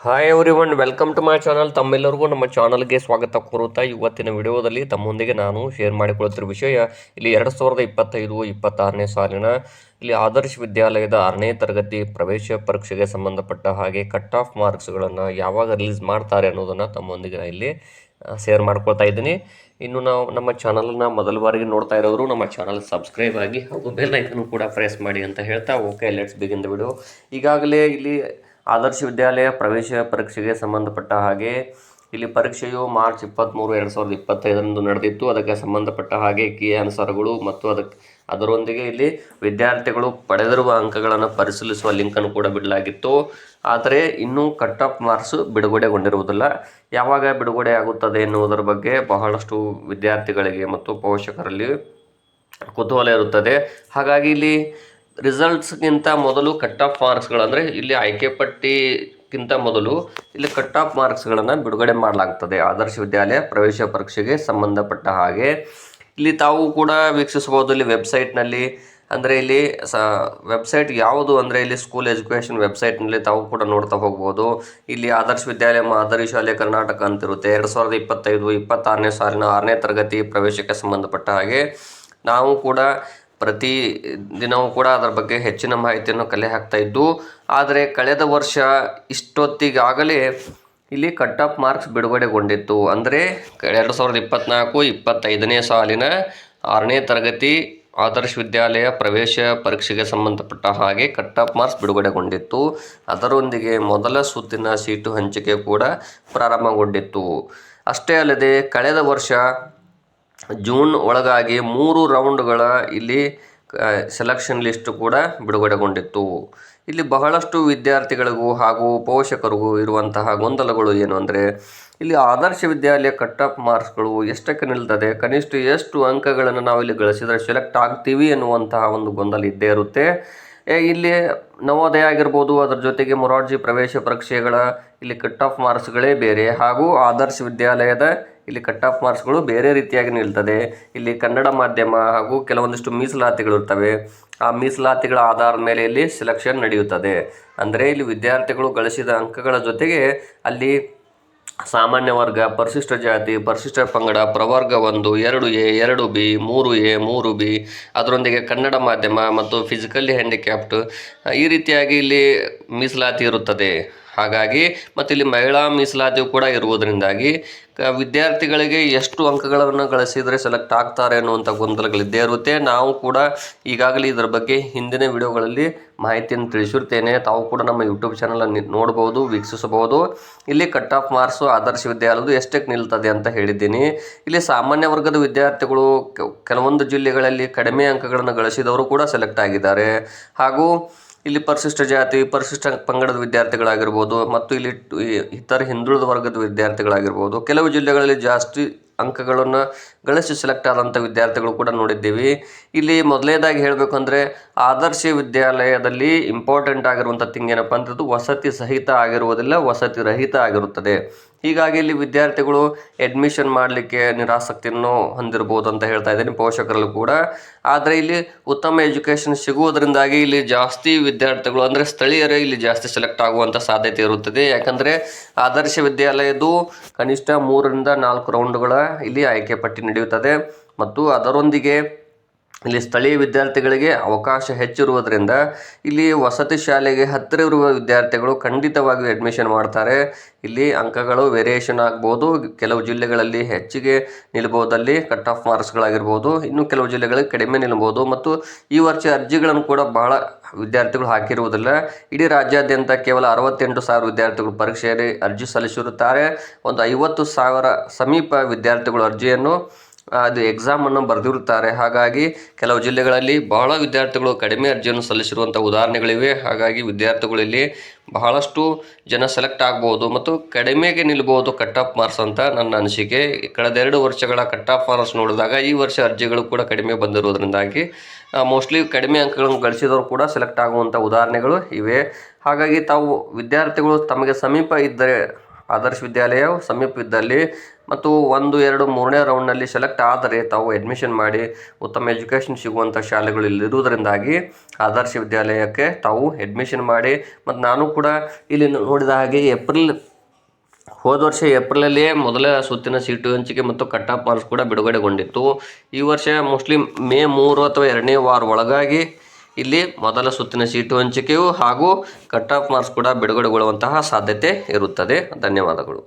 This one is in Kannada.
Hi everyone, welcome to my channel. ತಮ್ಮೆಲ್ಲರಿಗೂ ನಮ್ಮ ಚಾನಲ್ಗೆ ಸ್ವಾಗತ ಕೋರುತ್ತಾ ಇವತ್ತಿನ ವಿಡಿಯೋದಲ್ಲಿ ತಮ್ಮೊಂದಿಗೆ ನಾನು ಶೇರ್ ಮಾಡಿಕೊಳ್ಳುತ್ತಿರುವ ವಿಷಯ ಇಲ್ಲಿ 2025-26ನೇ ಸಾಲಿನ ಇಲ್ಲಿ ಆದರ್ಶ ವಿದ್ಯಾಲಯದ 6ನೇ ತರಗತಿ ಪ್ರವೇಶ ಪರೀಕ್ಷೆಗೆ ಸಂಬಂಧಪಟ್ಟ ಹಾಗೆ ಕಟ್ ಆಫ್ ಮಾರ್ಕ್ಸ್ಗಳನ್ನು ಯಾವಾಗ ರಿಲೀಸ್ ಮಾಡ್ತಾರೆ ಅನ್ನೋದನ್ನು ತಮ್ಮೊಂದಿಗೆ ಇಲ್ಲಿ ಶೇರ್ ಮಾಡ್ಕೊಳ್ತಾ ಇದ್ದೀನಿ. ಇನ್ನು ನಾವು ನಮ್ಮ ಚಾನಲನ್ನು ಮೊದಲ ಬಾರಿಗೆ ನೋಡ್ತಾ ಇರೋರು ನಮ್ಮ ಚಾನಲ್ ಸಬ್ಸ್ಕ್ರೈಬ್ ಆಗಿ ಹಾಗೂ ಬೆಲ್ ಐಕನ್ ಕೂಡ ಪ್ರೆಸ್ ಮಾಡಿ ಅಂತ ಹೇಳ್ತಾ okay, let's begin the video. ಈಗಾಗಲೇ ಇಲ್ಲಿ ಆದರ್ಶ ವಿದ್ಯಾಲಯ ಪ್ರವೇಶ ಪರೀಕ್ಷೆಗೆ ಸಂಬಂಧಪಟ್ಟ ಹಾಗೆ ಇಲ್ಲಿ ಪರೀಕ್ಷೆಯು ಮಾರ್ಚ್ 23, 2025 ನಡೆದಿತ್ತು. ಅದಕ್ಕೆ ಸಂಬಂಧಪಟ್ಟ ಹಾಗೆ ಕೀ ಆನ್ಸರ್ಗಳು ಮತ್ತು ಅದರೊಂದಿಗೆ ಇಲ್ಲಿ ವಿದ್ಯಾರ್ಥಿಗಳು ಪಡೆದಿರುವ ಅಂಕಗಳನ್ನು ಪರಿಶೀಲಿಸುವ ಲಿಂಕನ್ನು ಕೂಡ ಬಿಡಲಾಗಿತ್ತು. ಆದರೆ ಇನ್ನೂ ಕಟ್ ಆಫ್ ಮಾರ್ಕ್ಸ್ ಬಿಡುಗಡೆಗೊಂಡಿರುವುದಿಲ್ಲ. ಯಾವಾಗ ಬಿಡುಗಡೆ ಆಗುತ್ತದೆ ಎನ್ನುವುದರ ಬಗ್ಗೆ ಬಹಳಷ್ಟು ವಿದ್ಯಾರ್ಥಿಗಳಿಗೆ ಮತ್ತು ಪೋಷಕರಲ್ಲಿ ಕುತೂಹಲ ಇರುತ್ತದೆ. ಹಾಗಾಗಿ ಇಲ್ಲಿ ರಿಸಲ್ಟ್ಸ್ಗಿಂತ ಮೊದಲು ಕಟ್ ಆಫ್ ಮಾರ್ಕ್ಸ್ಗಳು ಅಂದರೆ ಇಲ್ಲಿ ಆಯ್ಕೆ ಪಟ್ಟಿಗಿಂತ ಮೊದಲು ಇಲ್ಲಿ ಕಟ್ ಆಫ್ ಮಾರ್ಕ್ಸ್ಗಳನ್ನು ಬಿಡುಗಡೆ ಮಾಡಲಾಗ್ತದೆ ಆದರ್ಶ ವಿದ್ಯಾಲಯ ಪ್ರವೇಶ ಪರೀಕ್ಷೆಗೆ ಸಂಬಂಧಪಟ್ಟ ಹಾಗೆ. ಇಲ್ಲಿ ತಾವು ಕೂಡ ವೀಕ್ಷಿಸಬಹುದು. ಇಲ್ಲಿ ವೆಬ್ಸೈಟ್ನಲ್ಲಿ ಅಂದರೆ ಇಲ್ಲಿ ವೆಬ್ಸೈಟ್ ಯಾವುದು ಅಂದರೆ ಇಲ್ಲಿ ಸ್ಕೂಲ್ ಎಜುಕೇಷನ್ ವೆಬ್ಸೈಟ್ನಲ್ಲಿ ತಾವು ಕೂಡ ನೋಡ್ತಾ ಹೋಗ್ಬೋದು. ಇಲ್ಲಿ ಆದರ್ಶ ವಿದ್ಯಾಲಯ ಮಾದರಿ ಶಾಲೆ ಕರ್ನಾಟಕ ಅಂತಿರುತ್ತೆ. 2025-26ನೇ ಸಾಲಿನ 6ನೇ ತರಗತಿ ಪ್ರವೇಶಕ್ಕೆ ಸಂಬಂಧಪಟ್ಟ ಹಾಗೆ ನಾವು ಕೂಡ ಪ್ರತಿ ದಿನವೂ ಕೂಡ ಅದರ ಬಗ್ಗೆ ಹೆಚ್ಚಿನ ಮಾಹಿತಿಯನ್ನು ಕಲೆ ಹಾಕ್ತಾ ಇದ್ದು, ಆದರೆ ಕಳೆದ ವರ್ಷ ಇಷ್ಟೊತ್ತಿಗಾಗಲೇ ಇಲ್ಲಿ ಕಟ್ ಆಫ್ ಮಾರ್ಕ್ಸ್ ಬಿಡುಗಡೆಗೊಂಡಿತ್ತು. ಅಂದರೆ 2024-25ನೇ ಸಾಲಿನ 6ನೇ ತರಗತಿ ಆದರ್ಶ ವಿದ್ಯಾಲಯ ಪ್ರವೇಶ ಪರೀಕ್ಷೆಗೆ ಸಂಬಂಧಪಟ್ಟ ಹಾಗೆ ಕಟ್ ಆಫ್ ಮಾರ್ಕ್ಸ್ ಬಿಡುಗಡೆಗೊಂಡಿತ್ತು. ಅದರೊಂದಿಗೆ ಮೊದಲ ಸುತ್ತಿನ ಸೀಟು ಹಂಚಿಕೆ ಕೂಡ ಪ್ರಾರಂಭಗೊಂಡಿತ್ತು. ಅಷ್ಟೇ ಅಲ್ಲದೆ ಕಳೆದ ವರ್ಷ ಜೂನ್ ಒಳಗಾಗಿ 3 ರೌಂಡ್ಗಳ ಇಲ್ಲಿ ಸೆಲೆಕ್ಷನ್ ಲಿಸ್ಟ್ ಕೂಡ ಬಿಡುಗಡೆಗೊಂಡಿತ್ತು. ಇಲ್ಲಿ ಬಹಳಷ್ಟು ವಿದ್ಯಾರ್ಥಿಗಳಿಗೂ ಹಾಗೂ ಪೋಷಕರಿಗೂ ಇರುವಂತಹ ಗೊಂದಲಗಳು ಏನು ಅಂದರೆ ಇಲ್ಲಿ ಆದರ್ಶ ವಿದ್ಯಾಲಯ ಕಟ್ ಆಫ್ ಮಾರ್ಕ್ಸ್ಗಳು ಎಷ್ಟಕ್ಕೆ ನಿಲ್ತದೆ, ಕನಿಷ್ಠ ಎಷ್ಟು ಅಂಕಗಳನ್ನು ನಾವು ಇಲ್ಲಿ ಗಳಿಸಿದರೆ ಸೆಲೆಕ್ಟ್ ಆಗ್ತೀವಿ ಎನ್ನುವಂತಹ ಒಂದು ಗೊಂದಲ ಇದ್ದೇ ಇರುತ್ತೆ. ಇಲ್ಲಿ ನವೋದಯ ಆಗಿರ್ಬೋದು, ಅದರ ಜೊತೆಗೆ ಮೊರಾರ್ಜಿ ಪ್ರವೇಶ ಪರೀಕ್ಷೆಗಳ ಇಲ್ಲಿ ಕಟ್ ಆಫ್ ಮಾರ್ಕ್ಸ್ಗಳೇ ಬೇರೆ, ಹಾಗೂ ಆದರ್ಶ ವಿದ್ಯಾಲಯದ ಇಲ್ಲಿ ಕಟ್ ಆಫ್ ಮಾರ್ಕ್ಸ್ಗಳು ಬೇರೆ ರೀತಿಯಾಗಿ ನಿಲ್ತದೆ. ಇಲ್ಲಿ ಕನ್ನಡ ಮಾಧ್ಯಮ ಹಾಗೂ ಕೆಲವೊಂದಿಷ್ಟು ಮೀಸಲಾತಿಗಳು ಇರ್ತವೆ. ಆ ಮೀಸಲಾತಿಗಳ ಆಧಾರದ ಮೇಲೆ ಇಲ್ಲಿ ಸೆಲೆಕ್ಷನ್ ನಡೆಯುತ್ತದೆ. ಅಂದರೆ ಇಲ್ಲಿ ವಿದ್ಯಾರ್ಥಿಗಳು ಗಳಿಸಿದ ಅಂಕಗಳ ಜೊತೆಗೆ ಅಲ್ಲಿ ಸಾಮಾನ್ಯ ವರ್ಗ, ಪರಿಶಿಷ್ಟ ಜಾತಿ, ಪರಿಶಿಷ್ಟ ಪಂಗಡ, ಪ್ರವರ್ಗ 1, 2A, 2B, 3A, 3B, ಅದರೊಂದಿಗೆ ಕನ್ನಡ ಮಾಧ್ಯಮ ಮತ್ತು ಫಿಸಿಕಲಿ ಹ್ಯಾಂಡಿಕ್ಯಾಪ್ಟ್ ಈ ರೀತಿಯಾಗಿ ಇಲ್ಲಿ ಮೀಸಲಾತಿ ಇರುತ್ತದೆ. ಹಾಗಾಗಿ ಮತ್ತು ಇಲ್ಲಿ ಮಹಿಳಾ ಮೀಸಲಾತಿಯು ಕೂಡ ಇರುವುದರಿಂದಾಗಿ ವಿದ್ಯಾರ್ಥಿಗಳಿಗೆ ಎಷ್ಟು ಅಂಕಗಳನ್ನು ಗಳಿಸಿದರೆ ಸೆಲೆಕ್ಟ್ ಆಗ್ತಾರೆ ಅನ್ನುವಂಥ ಗೊಂದಲಗಳಿದ್ದೇ ಇರುತ್ತೆ. ನಾವು ಕೂಡ ಈಗಾಗಲೇ ಇದರ ಬಗ್ಗೆ ಹಿಂದಿನ ವಿಡಿಯೋಗಳಲ್ಲಿ ಮಾಹಿತಿಯನ್ನು ತಿಳಿಸಿರ್ತೇನೆ. ತಾವು ಕೂಡ ನಮ್ಮ ಯೂಟ್ಯೂಬ್ ಚಾನಲನ್ನು ನೋಡ್ಬೋದು, ವೀಕ್ಷಿಸಬಹುದು. ಇಲ್ಲಿ ಕಟ್ ಆಫ್ ಮಾರ್ಕ್ಸು ಆದರ್ಶ ವಿದ್ಯಾಲಯದು ಎಷ್ಟಕ್ಕೆ ನಿಲ್ತದೆ ಅಂತ ಹೇಳಿದ್ದೀನಿ. ಇಲ್ಲಿ ಸಾಮಾನ್ಯ ವರ್ಗದ ವಿದ್ಯಾರ್ಥಿಗಳು ಕೆಲವೊಂದು ಜಿಲ್ಲೆಗಳಲ್ಲಿ ಕಡಿಮೆ ಅಂಕಗಳನ್ನು ಗಳಿಸಿದವರು ಕೂಡ ಸೆಲೆಕ್ಟ್ ಆಗಿದ್ದಾರೆ. ಹಾಗೂ ಇಲ್ಲಿ ಪರಿಶಿಷ್ಟ ಜಾತಿ, ಪರಿಶಿಷ್ಟ ಪಂಗಡದ ವಿದ್ಯಾರ್ಥಿಗಳಾಗಿರ್ಬೋದು ಮತ್ತು ಇಲ್ಲಿ ಇತರ ಹಿಂದುಳಿದ ವರ್ಗದ ವಿದ್ಯಾರ್ಥಿಗಳಾಗಿರ್ಬೋದು, ಕೆಲವು ಜಿಲ್ಲೆಗಳಲ್ಲಿ ಜಾಸ್ತಿ ಅಂಕಗಳನ್ನು ಗಳಿಸಿ ಸೆಲೆಕ್ಟ್ ಆದಂಥ ವಿದ್ಯಾರ್ಥಿಗಳು ಕೂಡ ನೋಡಿದ್ದೀವಿ. ಇಲ್ಲಿ ಮೊದಲನೇದಾಗಿ ಹೇಳಬೇಕು ಅಂದರೆ ಆದರ್ಶ ವಿದ್ಯಾಲಯದಲ್ಲಿ ಇಂಪಾರ್ಟೆಂಟ್ ಆಗಿರುವಂಥ ಥಿಂಗ್ ಏನಪ್ಪ ಅಂತದ್ದು ವಸತಿ ಸಹಿತ ಆಗಿರುವುದಿಲ್ಲ, ವಸತಿ ರಹಿತ ಆಗಿರುತ್ತದೆ. ಹೀಗಾಗಿ ಇಲ್ಲಿ ವಿದ್ಯಾರ್ಥಿಗಳು ಅಡ್ಮಿಷನ್ ಮಾಡಲಿಕ್ಕೆ ನಿರಾಸಕ್ತಿಯನ್ನು ಹೊಂದಿರ್ಬೋದು ಅಂತ ಹೇಳ್ತಾ ಇದ್ದೀನಿ, ಪೋಷಕರಲ್ಲೂ ಕೂಡ. ಆದರೆ ಇಲ್ಲಿ ಉತ್ತಮ ಎಜುಕೇಷನ್ ಸಿಗುವುದರಿಂದಾಗಿ ಇಲ್ಲಿ ಜಾಸ್ತಿ ವಿದ್ಯಾರ್ಥಿಗಳು ಅಂದರೆ ಸ್ಥಳೀಯರೇ ಇಲ್ಲಿ ಜಾಸ್ತಿ ಸೆಲೆಕ್ಟ್ ಆಗುವಂಥ ಸಾಧ್ಯತೆ ಇರುತ್ತದೆ. ಯಾಕಂದರೆ ಆದರ್ಶ ವಿದ್ಯಾಲಯದ್ದು ಕನಿಷ್ಠ 3ರಿಂದ 4 ರೌಂಡ್ಗಳ ಇಲ್ಲಿ ಆಯ್ಕೆ ಪಟ್ಟಿ ನಡೆಯುತ್ತದೆ ಮತ್ತು ಅದರೊಂದಿಗೆ ಇಲ್ಲಿ ಸ್ಥಳೀಯ ವಿದ್ಯಾರ್ಥಿಗಳಿಗೆ ಅವಕಾಶ ಹೆಚ್ಚಿರುವುದರಿಂದ ಇಲ್ಲಿ ವಸತಿ ಶಾಲೆಗೆ ಹತ್ತಿರ ಇರುವ ವಿದ್ಯಾರ್ಥಿಗಳು ಖಂಡಿತವಾಗಿ ಅಡ್ಮಿಷನ್ ಮಾಡ್ತಾರೆ. ಇಲ್ಲಿ ಅಂಕಗಳು ವೇರಿಯೇಷನ್ ಆಗ್ಬೋದು, ಕೆಲವು ಜಿಲ್ಲೆಗಳಲ್ಲಿ ಹೆಚ್ಚಿಗೆ ನಿಲ್ಬೋದಲ್ಲಿ ಕಟ್ ಆಫ್ ಮಾರ್ಕ್ಸ್ಗಳಾಗಿರ್ಬೋದು, ಇನ್ನು ಕೆಲವು ಜಿಲ್ಲೆಗಳಿಗೆ ಕಡಿಮೆ ನಿಲ್ಬೋದು. ಮತ್ತು ಈ ವರ್ಷ ಅರ್ಜಿಗಳನ್ನು ಕೂಡ ಬಹಳ ವಿದ್ಯಾರ್ಥಿಗಳು ಹಾಕಿರುವುದಿಲ್ಲ. ಇಡೀ ರಾಜ್ಯಾದ್ಯಂತ ಕೇವಲ 68,000 ವಿದ್ಯಾರ್ಥಿಗಳು ಪರೀಕ್ಷೆಯಲ್ಲಿ ಅರ್ಜಿ ಸಲ್ಲಿಸಿರುತ್ತಾರೆ. ಒಂದು 50,000 ಸಮೀಪ ವಿದ್ಯಾರ್ಥಿಗಳು ಅರ್ಜಿಯನ್ನು ಅದು ಎಕ್ಸಾಮನ್ನು ಬರೆದಿರುತ್ತಾರೆ. ಹಾಗಾಗಿ ಕೆಲವು ಜಿಲ್ಲೆಗಳಲ್ಲಿ ಬಹಳ ವಿದ್ಯಾರ್ಥಿಗಳು ಕಡಿಮೆ ಅರ್ಜಿಯನ್ನು ಸಲ್ಲಿಸಿರುವಂಥ ಉದಾಹರಣೆಗಳಿವೆ. ಹಾಗಾಗಿ ವಿದ್ಯಾರ್ಥಿಗಳು ಇಲ್ಲಿ ಬಹಳಷ್ಟು ಜನ ಸೆಲೆಕ್ಟ್ ಆಗ್ಬೋದು ಮತ್ತು ಕಡಿಮೆಗೆ ನಿಲ್ಬೋದು ಕಟ್ ಆಫ್ ಮಾರ್ಕ್ಸ್ ಅಂತ ನನ್ನ ಅನಿಸಿಕೆ. ಕಳೆದ 2 ವರ್ಷಗಳ ಕಟ್ ಆಫ್ ಮಾರ್ಕ್ಸ್ ನೋಡಿದಾಗ ಈ ವರ್ಷ ಅರ್ಜಿಗಳು ಕೂಡ ಕಡಿಮೆ ಬಂದಿರೋದ್ರಿಂದಾಗಿ ಮೋಸ್ಟ್ಲಿ ಕಡಿಮೆ ಅಂಕಗಳನ್ನು ಗಳಿಸಿದವರು ಕೂಡ ಸೆಲೆಕ್ಟ್ ಆಗುವಂಥ ಉದಾಹರಣೆಗಳು ಇವೆ. ಹಾಗಾಗಿ ತಾವು ವಿದ್ಯಾರ್ಥಿಗಳು ತಮಗೆ ಸಮೀಪ ಇದ್ದರೆ ಆದರ್ಶ ವಿದ್ಯಾಲಯ ಸಮೀಪವಿದ್ದಲ್ಲಿ ಮತ್ತು 1, 2, 3ನೇ ರೌಂಡ್ನಲ್ಲಿ ಸೆಲೆಕ್ಟ್ ಆದರೆ ತಾವು ಅಡ್ಮಿಷನ್ ಮಾಡಿ ಉತ್ತಮ ಎಜುಕೇಷನ್ ಸಿಗುವಂಥ ಶಾಲೆಗಳು ಇಲ್ಲಿರುವುದರಿಂದಾಗಿ ಆದರ್ಶ ವಿದ್ಯಾಲಯಕ್ಕೆ ತಾವು ಅಡ್ಮಿಷನ್ ಮಾಡಿ. ಮತ್ತು ನಾನು ಕೂಡ ಇಲ್ಲಿ ನೋಡಿದ ಹಾಗೆ ಹೋದ ವರ್ಷ ಏಪ್ರಿಲಲ್ಲಿಯೇ ಮೊದಲ ಸುತ್ತಿನ ಸೀಟು ಹಂಚಿಕೆ ಮತ್ತು ಕಟ್ ಆಫ್ ಮಾರ್ಕ್ಸ್ ಕೂಡ ಬಿಡುಗಡೆಗೊಂಡಿತ್ತು. ಈ ವರ್ಷ ಮೋಸ್ಟ್ಲಿ ಮೇ 3 ಅಥವಾ 2ನೇ ವಾರ ಒಳಗಾಗಿ ಇಲ್ಲಿ ಮೊದಲ ಸುತ್ತಿನ ಸೀಟು ಹಂಚಿಕೆಯು ಹಾಗೂ ಕಟ್ ಆಫ್ ಮಾರ್ಕ್ಸ್ ಕೂಡ ಬಿಡುಗಡೆಗೊಳ್ಳುವಂತಹ ಸಾಧ್ಯತೆ ಇರುತ್ತದೆ. ಧನ್ಯವಾದಗಳು.